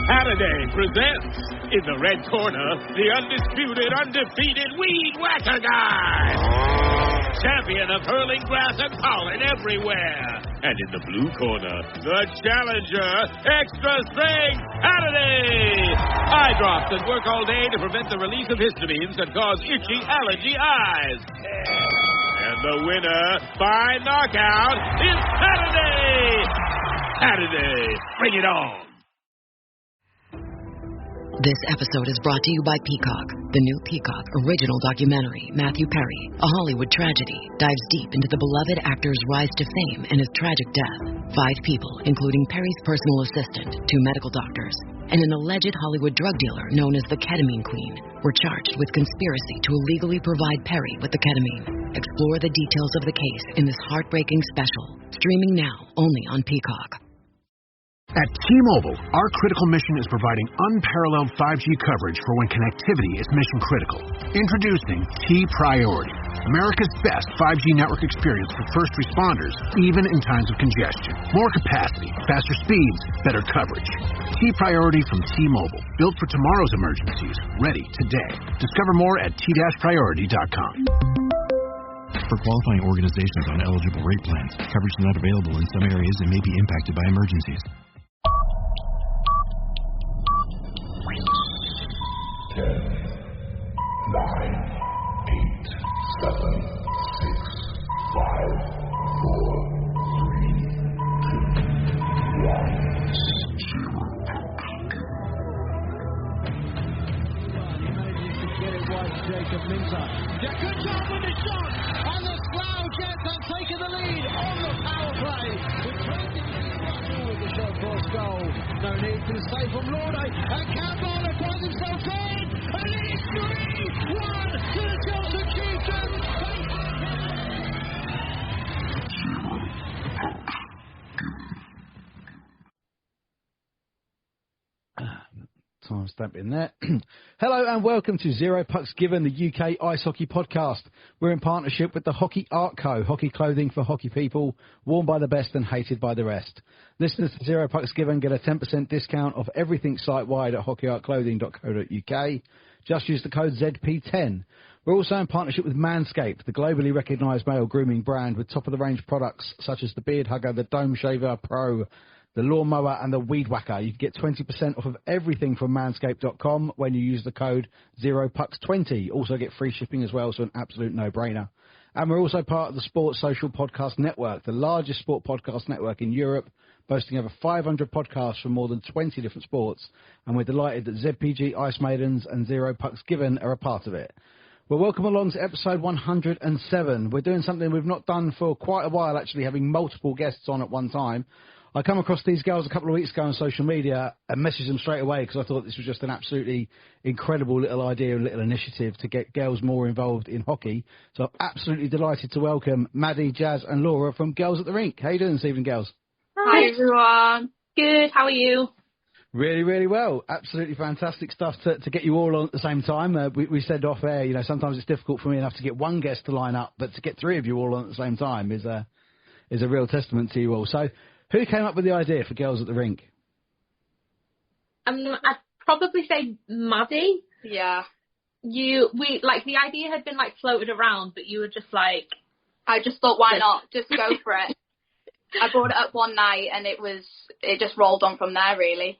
Saturday presents, in the red corner, the undisputed, undefeated weed whacker guy. Champion of hurling grass and pollen everywhere. And in the blue corner, the challenger, extra strength, Saturday. Eye drops that work all day to prevent the release of histamines that cause itchy allergy eyes. And the winner, by knockout, is Saturday. Saturday, bring it on. This episode is brought to you by Peacock. The new Peacock original documentary, Matthew Perry, A Hollywood Tragedy, dives deep into the beloved actor's rise to fame and his tragic death. 5 people, including Perry's personal assistant, 2 medical doctors, and an alleged Hollywood drug dealer known as the Ketamine Queen, were charged with conspiracy to illegally provide Perry with the ketamine. Explore the details of the case in this heartbreaking special, streaming now only on Peacock. At T-Mobile, our critical mission is providing unparalleled 5G coverage for when connectivity is mission critical. Introducing T-Priority, America's best 5G network experience for first responders, even in times of congestion. More capacity, faster speeds, better coverage. T-Priority from T-Mobile, built for tomorrow's emergencies, ready today. Discover more at t-priority.com. For qualifying organizations on eligible rate plans, coverage is not available in some areas and may be impacted by emergencies. 10, 9, 8, 7, 6, 5, 4, 3, 2, 1, 0. He manages to get it wide to Jacob Minter. Good job with the shot, and the Slough Jets have taken the lead on the power play. With the shot cross goal. No need for the save from Laura, and Campbell finds himself in, and it's 3-1 to the Chelsea Chieftains. Time stamp in there. Hello and welcome to Zero Pucks Given, the UK Ice Hockey Podcast. We're in partnership with the Hockey Art Co. Hockey clothing for hockey people, worn by the best and hated by the rest. Listeners to Zero Pucks Given get a 10% discount off everything site-wide at hockeyartclothing.co.uk. Just use the code ZP10. We're also in partnership with Manscaped, the globally recognised male grooming brand with top-of-the-range products such as the Beard Hugger, the Dome Shaver Pro, the Lawnmower and the Weed Whacker. You can get 20% off of everything from manscaped.com when you use the code 0pucks20. Also get free shipping as well, so an absolute no-brainer. And we're also part of the Sports Social Podcast Network, the largest sport podcast network in Europe, boasting over 500 podcasts from more than 20 different sports. And we're delighted that ZPG Ice Maidens and Zero Pucks Given are a part of it. Well, welcome along to episode 107. We're doing something we've not done for quite a while, actually, having multiple guests on at one time. I come across these girls a couple of weeks ago on social media and messaged them straight away because I thought this was just an absolutely incredible little idea, a little initiative to get girls more involved in hockey. So I'm absolutely delighted to welcome Madi, Jas and Laura from Girls at the Rink. How you doing this evening, girls? Hi, everyone. Good. How are you? Really, really well. Absolutely fantastic stuff to get you all on at the same time. We said off air, you know, sometimes it's difficult for me enough to get one guest to line up, but to get 3 of you all on at the same time is a real testament to you all. So, who came up with the idea for Girls at the Rink? I'd probably say Madi. Yeah. The idea had been floated around, but you were just like, I just thought, why not? Just go for it. I brought it up one night and it just rolled on from there, really.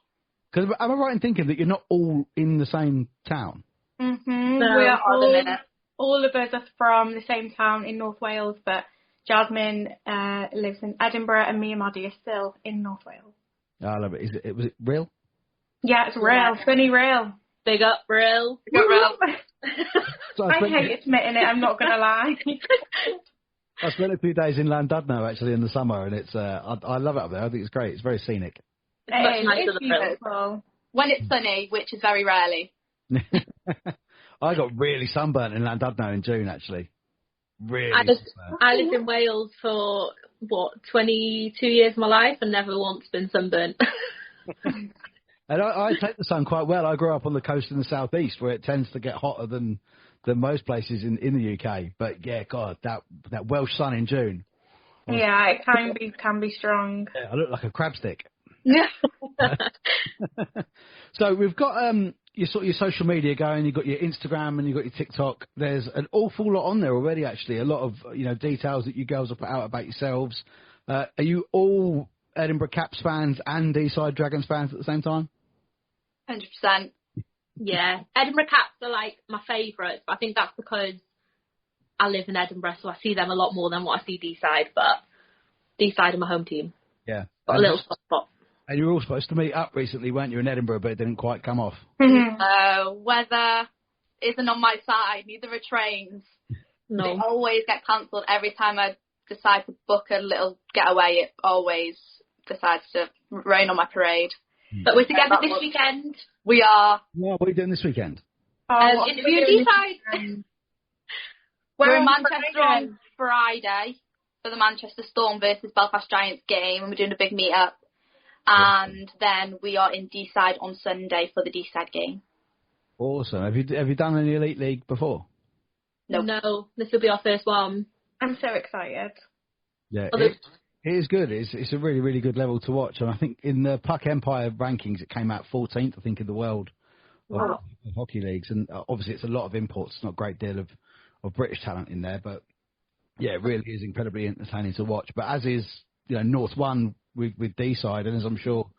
Because am I right in thinking that you're not all in the same town? Mm-hmm. No, We are all of us are from the same town in North Wales, but Jasmine lives in Edinburgh, and me and Madi are still in North Wales. I love it. Was it real? Yeah, it's real. Funny real. Big up real. Big up real. I hate admitting it, I'm not going to lie. I spent a few days in Llandudno, actually, in the summer, and it's I love it up there. I think it's great. It's very scenic. It's beautiful. When it's sunny, which is very rarely. I got really sunburnt in Llandudno in June, actually. Really. I lived in Wales for, 22 years of my life and never once been sunburnt. And I take the sun quite well. I grew up on the coast in the southeast where it tends to get hotter than most places in the UK. But, yeah, God, that Welsh sun in June. Yeah, it can be strong. Yeah, I look like a crab stick. So we've got your social media going. You've got your Instagram and you've got your TikTok. There's an awful lot on there already, actually. A lot of details that you girls have put out about yourselves. Are you all Edinburgh Caps fans and D-side Dragons fans at the same time? 100%. Yeah, Edinburgh Caps are like my favourites, but I think that's because I live in Edinburgh, so I see them a lot more than what I see D-side. But D-side are my home team. Yeah, got a little soft spot. And you were all supposed to meet up recently, weren't you, in Edinburgh, but it didn't quite come off. Weather isn't on my side. Neither are trains. No. They always get cancelled every time I decide to book a little getaway. It always decides to rain on my parade. But we're together this weekend. We are. Yeah, what are you doing this weekend? Interview D-side. We're in Manchester on Friday for the Manchester Storm versus Belfast Giants game, and we're doing a big meet-up. And then we are in D-side on Sunday for the D-side game. Awesome. Have you done any Elite League before? No, this will be our first one. I'm so excited. Yeah, it is good. It's a really, really good level to watch. And I think in the Puck Empire rankings, it came out 14th, I think, in the world of hockey leagues. And obviously, it's a lot of imports. It's not a great deal of British talent in there. But, yeah, it really is incredibly entertaining to watch. But as is, North 1 with D-side, and as I'm sure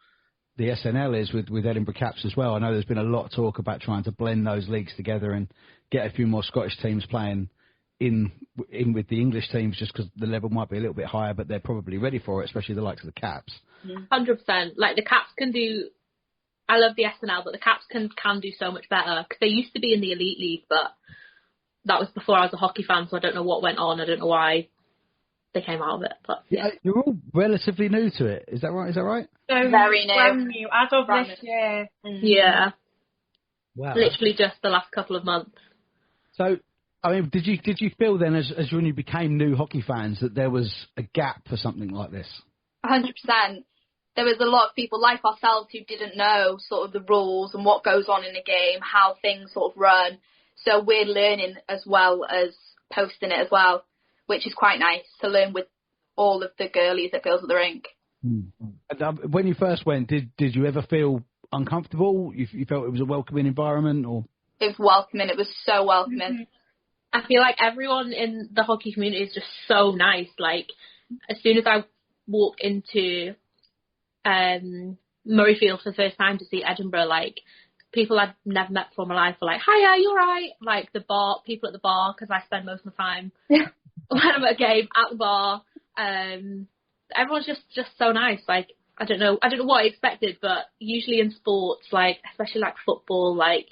the SNL is with Edinburgh Caps as well. I know there's been a lot of talk about trying to blend those leagues together and get a few more Scottish teams playing in with the English teams, just because the level might be a little bit higher, but they're probably ready for it, especially the likes of the Caps. 100%. Like, the Caps can do... I love the SNL, but the Caps can do so much better, because they used to be in the Elite League, but that was before I was a hockey fan, so I don't know what went on. I don't know why they came out of it. But yeah. You're all relatively new to it. Is that right? So very new. Brand new. As of this year. Yeah. Wow. Literally just the last couple of months. So, I mean, did you feel then, as when you became new hockey fans, that there was a gap for something like this? 100%. There was a lot of people like ourselves who didn't know sort of the rules and what goes on in a game, how things sort of run. So we're learning as well as posting it as well, which is quite nice to learn with all of the girlies at Girls at the Rink. And, when you first went, did you ever feel uncomfortable? You felt it was a welcoming environment, or? It was welcoming. It was so welcoming. I feel like everyone in the hockey community is just so nice. Like, as soon as I walked into Murrayfield for the first time to see Edinburgh, like, people I'd never met before in my life were like, "Hiya, you alright?" Like, people at the bar, because I spend most of my time when I'm at a game at the bar. Everyone's just so nice. Like, I don't know what I expected, but usually in sports, like, especially like football, like,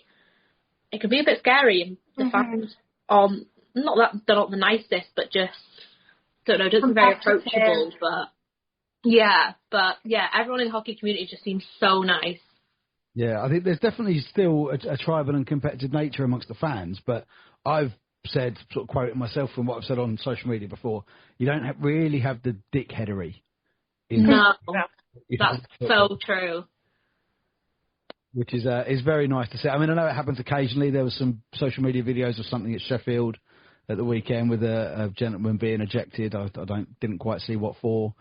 it can be a bit scary, and the fans are not that they're not the nicest, but just don't know, doesn't very approachable. But yeah, everyone in the hockey community just seems so nice. Yeah, I think there's definitely still a tribal and competitive nature amongst the fans, but I've said, sort of quoting myself from what I've said on social media before, you don't really have the dickheadery. No, that's so true. Which is very nice to see. I mean, I know it happens occasionally. There was some social media videos of something at Sheffield at the weekend with a gentleman being ejected. I didn't quite see what for,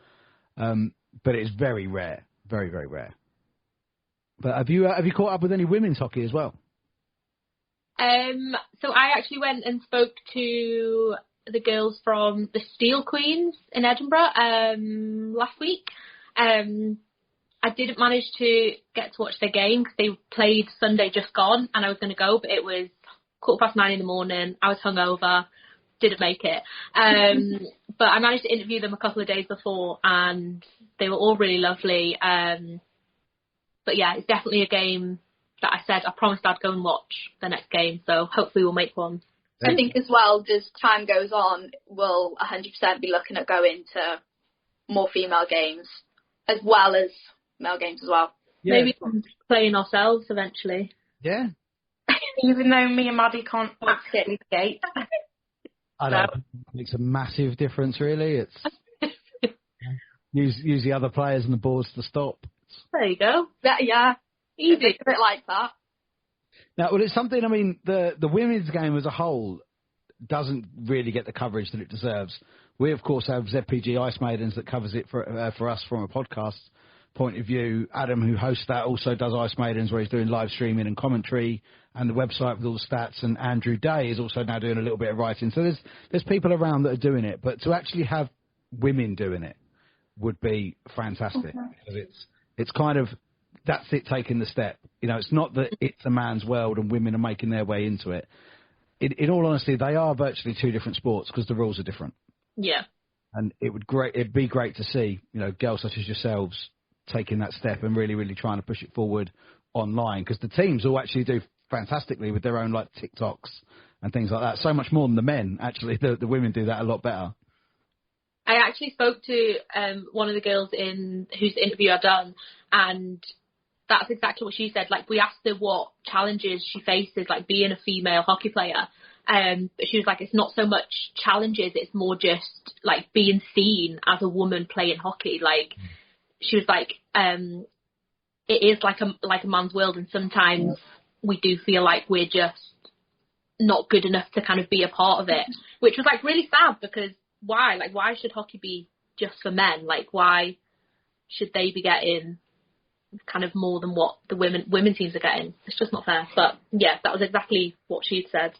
but it's very rare, very, very rare. But have you caught up with any women's hockey as well? So I actually went and spoke to the girls from the Steel Queens in Edinburgh last week. I didn't manage to get to watch their game because they played Sunday just gone, and I was going to go, but it was 9:15 in the morning. I was hungover, didn't make it. But I managed to interview them a couple of days before, and they were all really lovely. But yeah, it's definitely a game that I said I promised I'd go and watch the next game, so hopefully we'll make one. I think as well, as time goes on, we'll 100% be looking at going to more female games as well as male games as well. Yeah. Maybe playing ourselves eventually. Yeah. Even though me and Madi can't get the gate. I know. It makes a massive difference, really. It's use the other players and the boards to stop. There you go. Yeah. Easy. A bit like that. Now, well, it's something, I mean, the women's game as a whole doesn't really get the coverage that it deserves. We, of course, have ZPG Ice Maidens that covers it for us from a podcast point of view. Adam, who hosts that, also does Ice Maidens, where he's doing live streaming and commentary and the website with all the stats. And Andrew Day is also now doing a little bit of writing. So there's people around that are doing it. But to actually have women doing it would be fantastic. Because it's kind of, that's it, taking the step. You know, it's not that it's a man's world and women are making their way into it. In all honesty, they are virtually two different sports because the rules are different. Yeah. And it'd be great to see, you know, girls such as yourselves taking that step and really, really trying to push it forward online, because the teams all actually do fantastically with their own like TikToks and things like that. So much more than the men, actually. The women do that a lot better. I actually spoke to one of the girls whose interview I've done, and that's exactly what she said. Like, we asked her what challenges she faces, like being a female hockey player. But she was like, it's not so much challenges, it's more just like being seen as a woman playing hockey. Like, she was like, it is like a man's world, and sometimes we do feel like we're just not good enough to kind of be a part of it, which was like really sad, because why? Like, why should hockey be just for men? Like, why should they be getting kind of more than what the women teams are getting? It's just not fair. But yeah, that was exactly what she'd said.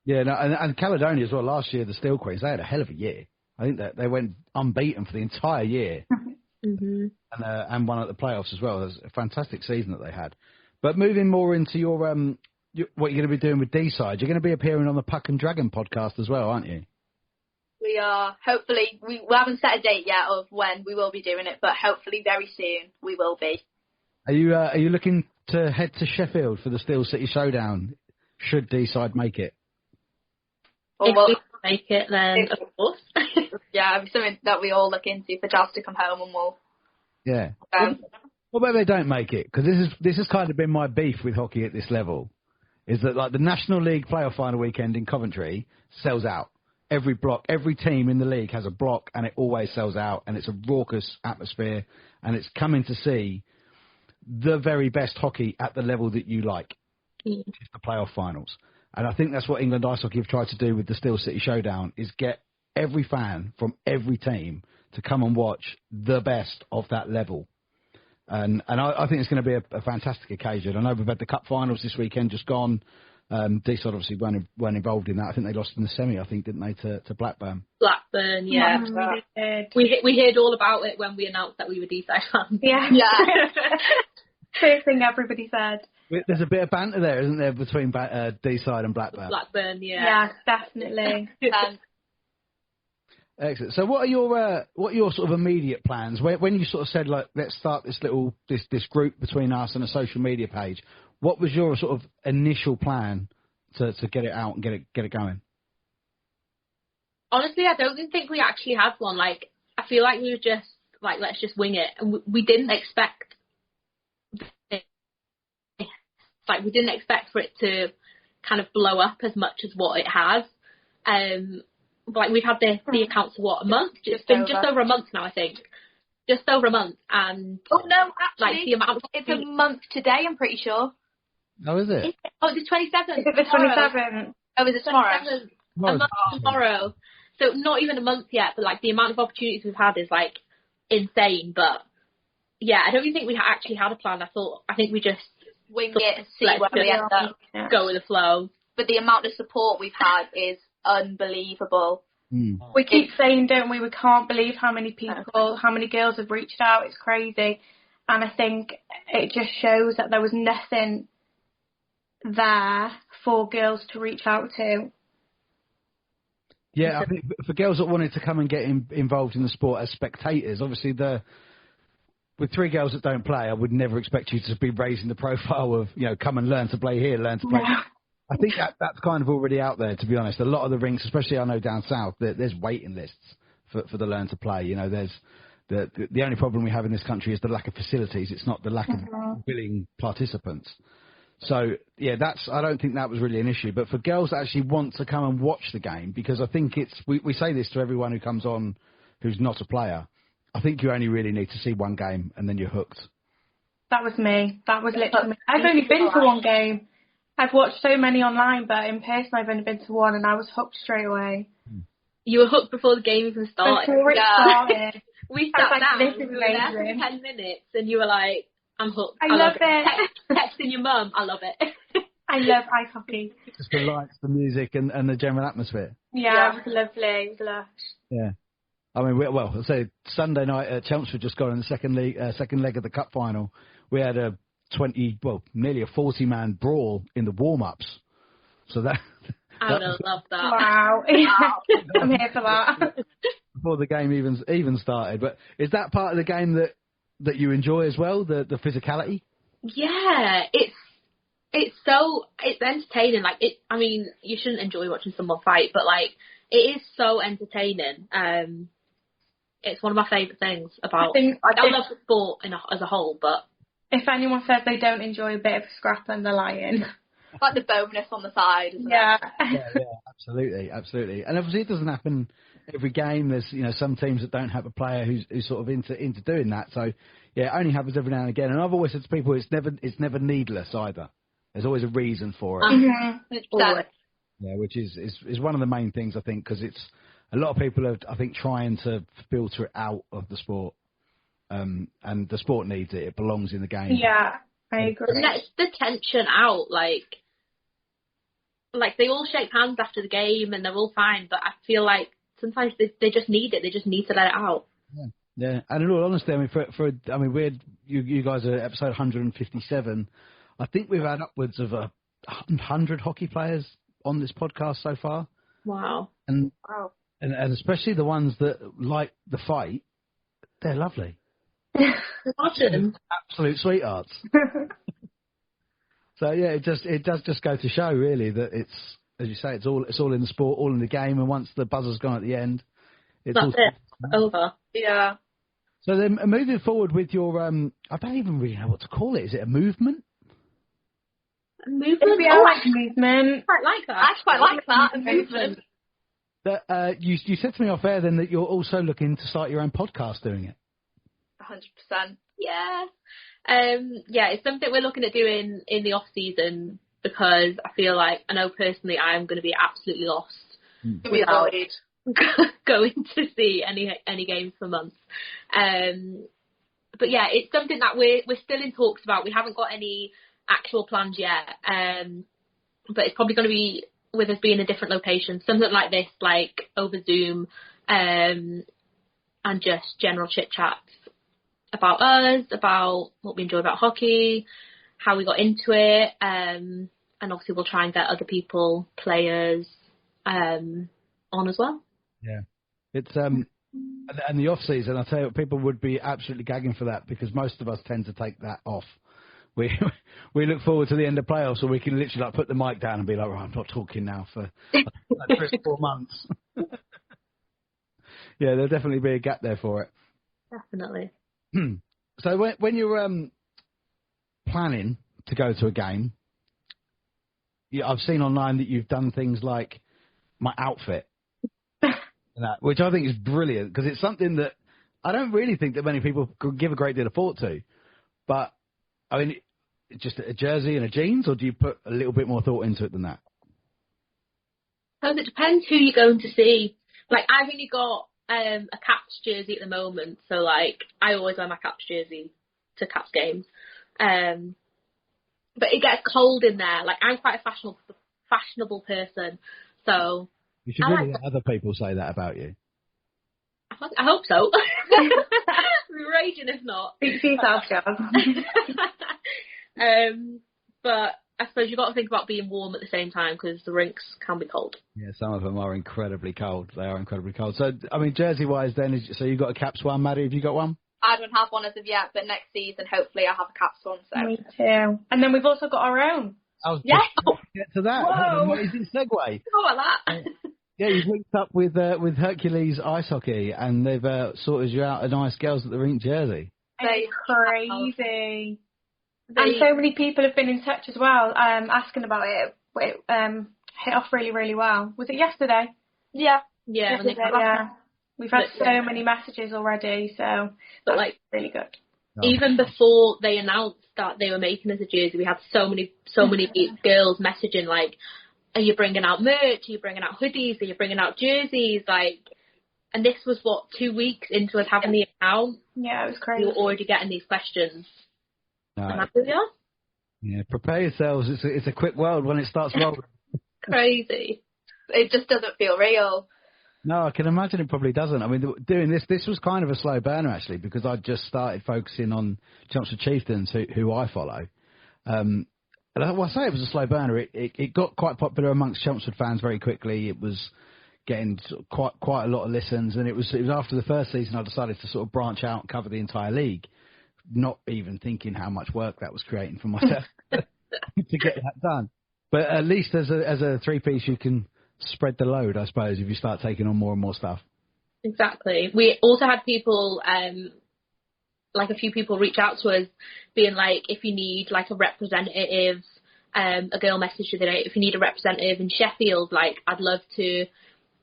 Yeah, no, and Caledonia as well. Last year, the Steel Queens, they had a hell of a year. I think that they went unbeaten for the entire year, and won at the playoffs as well. It was a fantastic season that they had. But moving more into your what you're going to be doing with D-Side, you're going to be appearing on the Puck and Dragon podcast as well, aren't you? We are. Hopefully, we haven't set a date yet of when we will be doing it, but hopefully very soon we will be. Are you looking to head to Sheffield for the Steel City Showdown? Should D-Side make it? If we make it, then of course. Yeah, it's something that we all look into for Jas to come home, and we'll. Yeah. What about they don't make it? Because this has kind of been my beef with hockey at this level, is that like the National League playoff final weekend in Coventry sells out. Every block, every team in the league has a block, and it always sells out, and it's a raucous atmosphere, and it's coming to see the very best hockey at the level that you like, which is the playoff finals. And I think that's what England Ice Hockey have tried to do with the Steel City Showdown, is get every fan from every team to come and watch the best of that level. And I think it's going to be a fantastic occasion. I know we've had the Cup Finals this weekend just gone. D-Side obviously weren't involved in that. I think they lost in the semi, didn't they, to Blackburn? Blackburn, yeah. We heard all about it when we announced that we were D-Side fans. Yeah. First thing everybody said. There's a bit of banter there, isn't there, between D-Side and Blackburn? Blackburn, yeah. Yeah, definitely. Excellent. So what are your sort of immediate plans? When you sort of said, like, let's start this group between us and a social media page, what was your sort of initial plan to get it out and get it going? Honestly, I don't think we actually had one. Like, I feel like we were just like, let's just wing it, and we didn't expect for it to kind of blow up as much as what it has. Like, we've had the accounts for a month? It's been just over a month now, I think. Just over a month, and actually, the amount of it's a month today, I'm pretty sure. Oh, is it? It's the 27th. Is it the 27th? Oh, is it tomorrow? A month tomorrow. So not even a month yet, but like the amount of opportunities we've had is like insane. But yeah, I don't even think we actually had a plan. I think we just wing it and see where we end up. Go with the flow. But the amount of support we've had is unbelievable. We keep saying, don't we, we can't believe how many people, how many girls have reached out. It's crazy. And I think it just shows that there was nothing there for girls to reach out to. Yeah, I think for girls that wanted to come and get involved in the sport as spectators, obviously with three girls that don't play, I would never expect you to be raising the profile of, come and learn to play here, learn to play. Yeah. I think that's kind of already out there, to be honest. A lot of the rinks, especially I know down south, there's waiting lists for the learn to play. There's the only problem we have in this country is the lack of facilities. It's not the lack of willing participants. So, yeah, I don't think that was really an issue. But for girls that actually want to come and watch the game, because I think we say this to everyone who comes on who's not a player, I think you only really need to see one game and then you're hooked. That was me. That was literally me. I've only been to one game. I've watched so many online, but in person I've only been to one, and I was hooked straight away. You were hooked before the game even started. Before it started. We sat like, down, this we is were there for amazing. 10 minutes, and you were like, I'm hooked. I love it. Texting your mum, I love it. I love ice hockey. Just the lights, the music, and the general atmosphere. Yeah, it was lovely. It was lush. Yeah. I mean, I say Sunday night at Chelmsford just got in the second leg of the cup final. We had a nearly a 40-man brawl in the warm-ups. So that I would have loved that. Wow. I'm here for that. Before the game even started. But is that part of the game that you enjoy as well, the physicality? Yeah, it's entertaining. Like I mean, you shouldn't enjoy watching someone fight, but like it is so entertaining. It's one of my favourite things about. I love the sport as a whole, but if anyone says they don't enjoy a bit of scrap, then they're lying. Like the bonus on the side, isn't yeah. it? Yeah, absolutely. And obviously it doesn't happen every game. There's some teams that don't have a player who's sort of into doing that. So yeah, it only happens every now and again. And I've always said to people, it's never needless either. There's always a reason for it. Mm-hmm. Yeah, which is one of the main things I think, because it's a lot of people are, I think, trying to filter it out of the sport, and the sport needs it. It belongs in the game. Yeah, I agree. It lets the tension out, like they all shake hands after the game and they're all fine, but I feel like sometimes they just need it. They just need to let it out. Yeah. And in all honesty, I mean, you guys are episode 157. I think we've had upwards of 100 hockey players on this podcast so far. Wow. And especially the ones that like the fight, they're lovely. Imagine. Absolute sweethearts. So yeah, it does just go to show really that it's, as you say, it's all in the sport, all in the game, and once the buzzer's gone at the end, it's over. Yeah. So then moving forward with your I don't even really know what to call it. Is it a movement? Movement? I like movement. I like that. I quite like that. Movement. That you said to me off air then that you're also looking to start your own podcast doing it. 100%. Yeah. Yeah, it's something we're looking at doing in the off season, because I feel like, I know personally I'm going to be absolutely lost without going to see any games for months. But yeah, it's something that we're still in talks about. We haven't got any actual plans yet, but it's probably going to be with us being in a different location, something like this, like over Zoom, and just general chit chats about us, about what we enjoy about hockey, how we got into it, and obviously we'll try and get other people, players, on as well. Yeah, it's and the off season, I tell you what, people would be absolutely gagging for that, because most of us tend to take that off. We look forward to the end of playoffs, so we can literally like put the mic down and be like, right, I'm not talking now for like 3 or 4 months. Yeah, there'll definitely be a gap there for it. Definitely. So when you're planning to go to a game, I've seen online that you've done things like my outfit, which I think is brilliant, because it's something that I don't really think that many people could give a great deal of thought to. But I mean, just a jersey and a jeans, or do you put a little bit more thought into it than that? It depends who you're going to see. Like, I've only got a Caps jersey at the moment, so like I always wear my Caps jersey to Caps games. But it gets cold in there. Like, I'm quite a fashionable person, so you should really let other people say that about you. I hope so. I'd be raging if not. Speak for yourself, Jas. But I suppose you've got to think about being warm at the same time, because the rinks can be cold. Yeah, some of them are incredibly cold. They are incredibly cold. So, I mean, jersey-wise then, so you've got a Caps one, Maddie, have you got one? I don't have one as of yet, but next season, hopefully, I'll have a Caps one. So. Me too. And then we've also got our own. I was just going to get to that. What an amazing segue. How about that? Yeah, you've linked up with Hercules Ice Hockey, and they've sorted you out a nice Girls at the Rink jersey. It's crazy. And so many people have been in touch as well, asking about it. It hit off really, really well. Was it yesterday? Yeah. Yeah. We've had so many messages already, so but like really good. Even before they announced that they were making us a jersey, we had so many girls messaging like, are you bringing out merch? Are you bringing out hoodies? Are you bringing out jerseys? Like, And this was, 2 weeks into us having the account? Yeah, it was crazy. We were already getting these questions. No. And that's who we are. Yeah, prepare yourselves. It's a quick world when it starts rolling. Crazy. It just doesn't feel real. No, I can imagine it probably doesn't. I mean, doing this was kind of a slow burner, actually, because I just started focusing on Chelmsford Chieftains, who I follow. And I say it was a slow burner. It got quite popular amongst Chelmsford fans very quickly. It was getting quite a lot of listens, and it was after the first season I decided to sort of branch out and cover the entire league, not even thinking how much work that was creating for myself to get that done. But at least as a three-piece, you can spread the load, I suppose, if you start taking on more and more stuff. Exactly. We also had people, like a few people reach out to us being like, if you need like a representative, a girl messaged the other day, if you need a representative in Sheffield, like I'd love to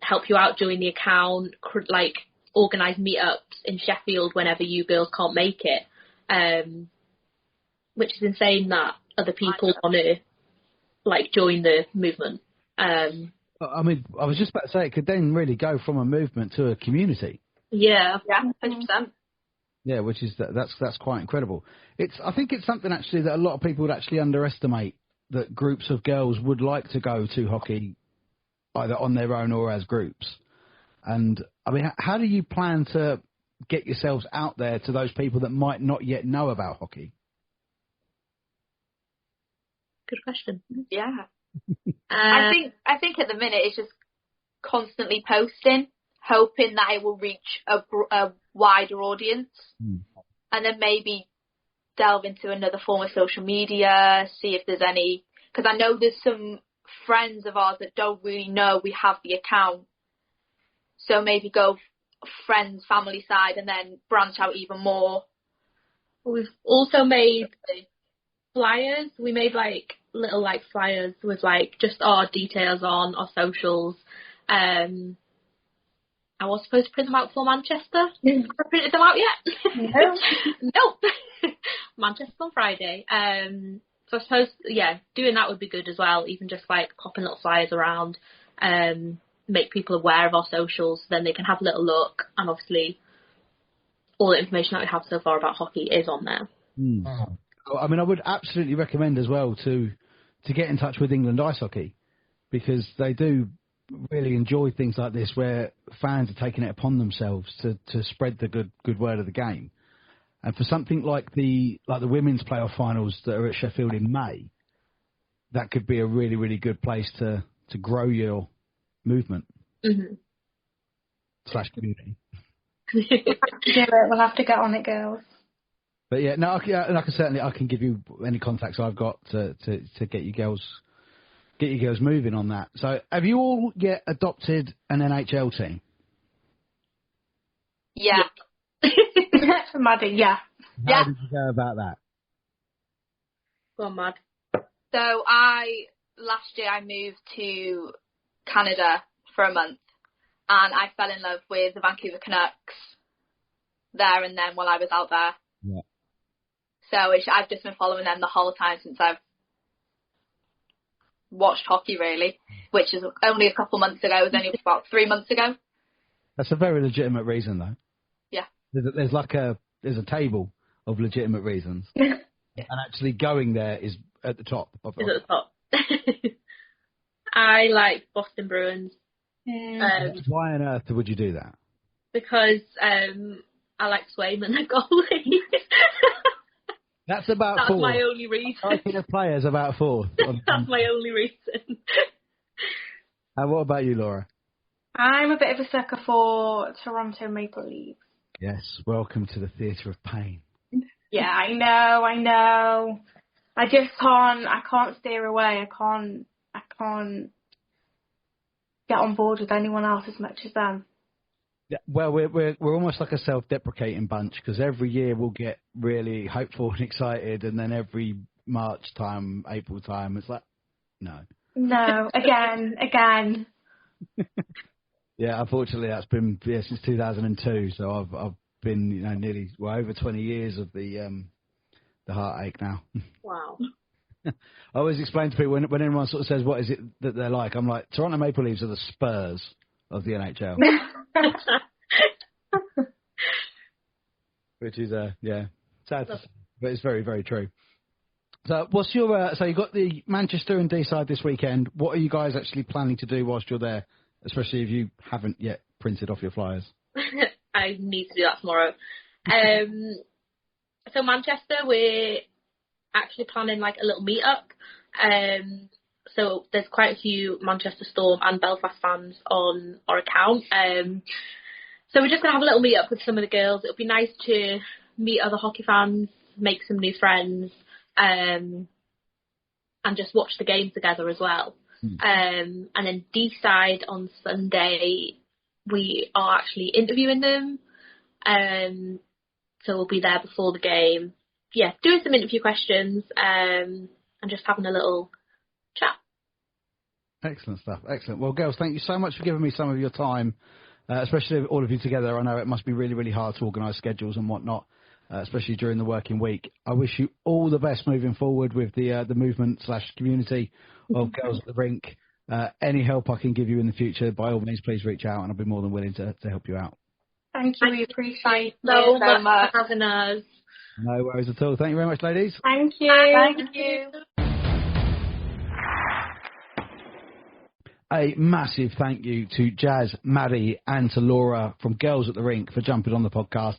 help you out, join the account, like organise meetups in Sheffield whenever you girls can't make it, which is insane that other people want to like join the movement. I mean, I was just about to say it could then really go from a movement to a community. Yeah, 100%. Yeah, which is that's quite incredible. I think it's something actually that a lot of people would actually underestimate, that groups of girls would like to go to hockey either on their own or as groups. And I mean, how do you plan to get yourselves out there to those people that might not yet know about hockey? Good question. Yeah. I think at the minute it's just constantly posting, hoping that it will reach a wider audience, and then maybe delve into another form of social media, see if there's any, because I know there's some friends of ours that don't really know we have the account, so maybe go friends, family side, and then branch out even more. We've also made flyers. We made like little like flyers with like just our details on our socials. I was supposed to print them out for Manchester. Have I printed them out yet? No. Nope. Manchester's on Friday. So I suppose, yeah, doing that would be good as well. Even just like popping little flyers around, make people aware of our socials, so then they can have a little look. And obviously, all the information that we have so far about hockey is on there. I mean, I would absolutely recommend as well to get in touch with England Ice Hockey, because they do really enjoy things like this, where fans are taking it upon themselves to spread the good word of the game. And for something like the women's playoff finals that are at Sheffield in May, that could be a really, really good place to grow your movement / community. We'll have to get on it, girls. But yeah, no, I can give you any contacts I've got to get you girls moving on that. So, have you all yet adopted an NHL team? Yeah. Madi, yeah. How did you go about that? Go on, Mad. So last year I moved to Canada for a month, and I fell in love with the Vancouver Canucks there and then while I was out there. Yeah. So I've just been following them the whole time since I've watched hockey, really, which is only a couple months ago. It was only about 3 months ago. That's a very legitimate reason, though. Yeah. There's a table of legitimate reasons, and actually going there is at the top. Is at the top. I like Boston Bruins. Why on earth would you do that? Because I like Swayman, the goalie. That's about That's four. my only reason. Liking a player's about four. That's my only reason. And what about you, Laura? I'm a bit of a sucker for Toronto Maple Leafs. Yes, welcome to the theatre of pain. Yeah, I know. I just can't steer away. I can't get on board with anyone else as much as them. Yeah, well, we're almost like a self-deprecating bunch, because every year we'll get really hopeful and excited, and then every March time, April time, it's like, no. No, again. Yeah, unfortunately, that's been since 2002. So I've been nearly over 20 years of the heartache now. Wow. I always explain to people when anyone sort of says what is it that they're like, I'm like, Toronto Maple Leafs are the Spurs of the NHL. Which is, sad to say, but it's very, very true. So what's your, so you got the Manchester and D-side this weekend. What are you guys actually planning to do whilst you're there, especially if you haven't yet printed off your flyers? I need to do that tomorrow. So Manchester, we're actually planning like a little meet-up. So there's quite a few Manchester Storm and Belfast fans on our account. So we're just going to have a little meet-up with some of the girls. It'll be nice to meet other hockey fans, make some new friends, and just watch the game together as well. And then D-side on Sunday, we are actually interviewing them. So we'll be there before the game. Yeah, doing some interview questions and just having a little chat. Excellent stuff. Excellent. Well, girls, thank you so much for giving me some of your time, especially all of you together. I know it must be really, really hard to organise schedules and whatnot, especially during the working week. I wish you all the best moving forward with the movement/community of Girls at the Rink. Any help I can give you in the future, by all means, please reach out, and I'll be more than willing to help you out. Thank you. We appreciate so it much for having us. No worries at all. Thank you very much, ladies. Thank you. Thank you. A massive thank you to Jas, Madi and to Laura from Girls at the Rink for jumping on the podcast.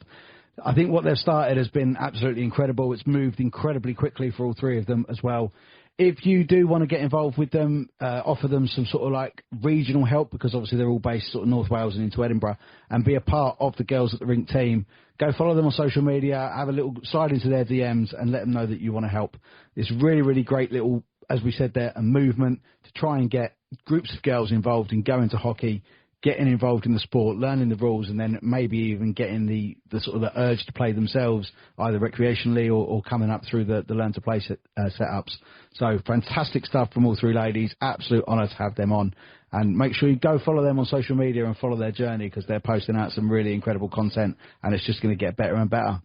I think what they've started has been absolutely incredible. It's moved incredibly quickly for all three of them as well. If you do want to get involved with them, offer them some sort of like regional help, because obviously they're all based sort of North Wales and into Edinburgh, and be a part of the Girls at the Rink team, go follow them on social media, have a little slide into their DMs and let them know that you want to help. It's really, really great little, as we said there, a movement to try and get groups of girls involved in going to hockey, getting involved in the sport, learning the rules, and then maybe even getting the sort of the urge to play themselves, either recreationally or coming up through the learn to play setups. So fantastic stuff from all three ladies. Absolute honour to have them on. And make sure you go follow them on social media and follow their journey, because they're posting out some really incredible content, and it's just going to get better and better.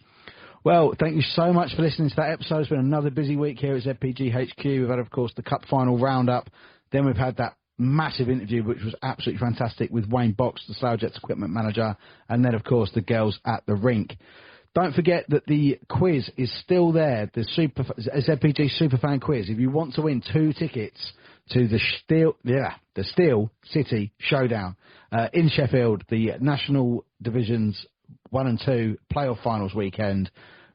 Well, thank you so much for listening to that episode. It's been another busy week here at ZPG HQ. We've had, of course, the Cup Final roundup. Then we've had that massive interview, which was absolutely fantastic, with Wayne Box, the Slough Jets equipment manager, and then, of course, the Girls at the Rink. Don't forget that the quiz is still there, the ZPG Superfan quiz. If you want to win 2 tickets to the Steel City Showdown in Sheffield, the National Divisions 1 and 2 playoff finals weekend,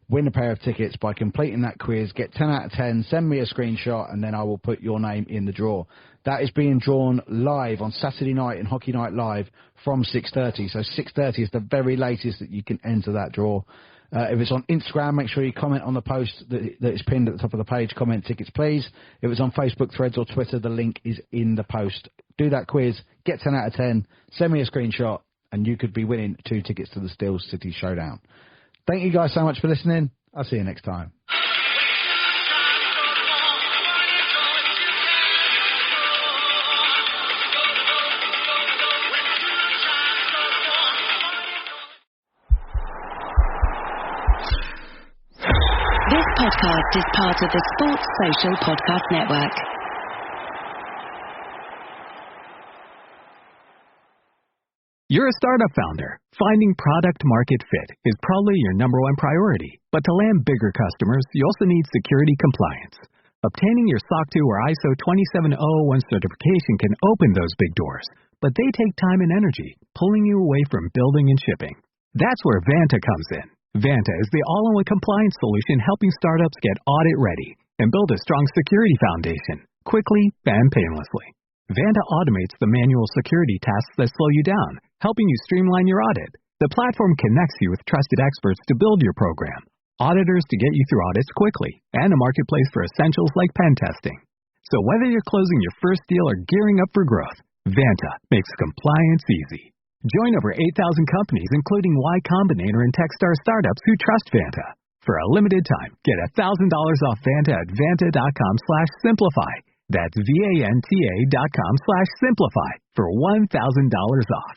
win a pair of tickets by completing that quiz. Get 10 out of 10, send me a screenshot, and then I will put your name in the draw. That is being drawn live on Saturday night in Hockey Night Live from 6:30. So 6:30 is the very latest that you can enter that draw. If it's on Instagram, make sure you comment on the post that is pinned at the top of the page. Comment tickets, please. If it's on Facebook, Threads, or Twitter, the link is in the post. Do that quiz, get 10 out of 10, send me a screenshot, and you could be winning 2 tickets to the Steel City Showdown. Thank you guys so much for listening. I'll see you next time. This podcast is part of the Sports Social Podcast Network. You're a startup founder. Finding product market fit is probably your number one priority. But to land bigger customers, you also need security compliance. Obtaining your SOC 2 or ISO 27001 certification can open those big doors, but they take time and energy, pulling you away from building and shipping. That's where Vanta comes in. Vanta is the all-in-one compliance solution helping startups get audit ready and build a strong security foundation, quickly and painlessly. Vanta automates the manual security tasks that slow you down, helping you streamline your audit. The platform connects you with trusted experts to build your program, auditors to get you through audits quickly, and a marketplace for essentials like pen testing. So whether you're closing your first deal or gearing up for growth, Vanta makes compliance easy. Join over 8,000 companies, including Y Combinator and Techstar startups who trust Vanta. For a limited time, get $1,000 off Vanta at vanta.com/simplify. That's VANTA.com/simplify for $1,000 off.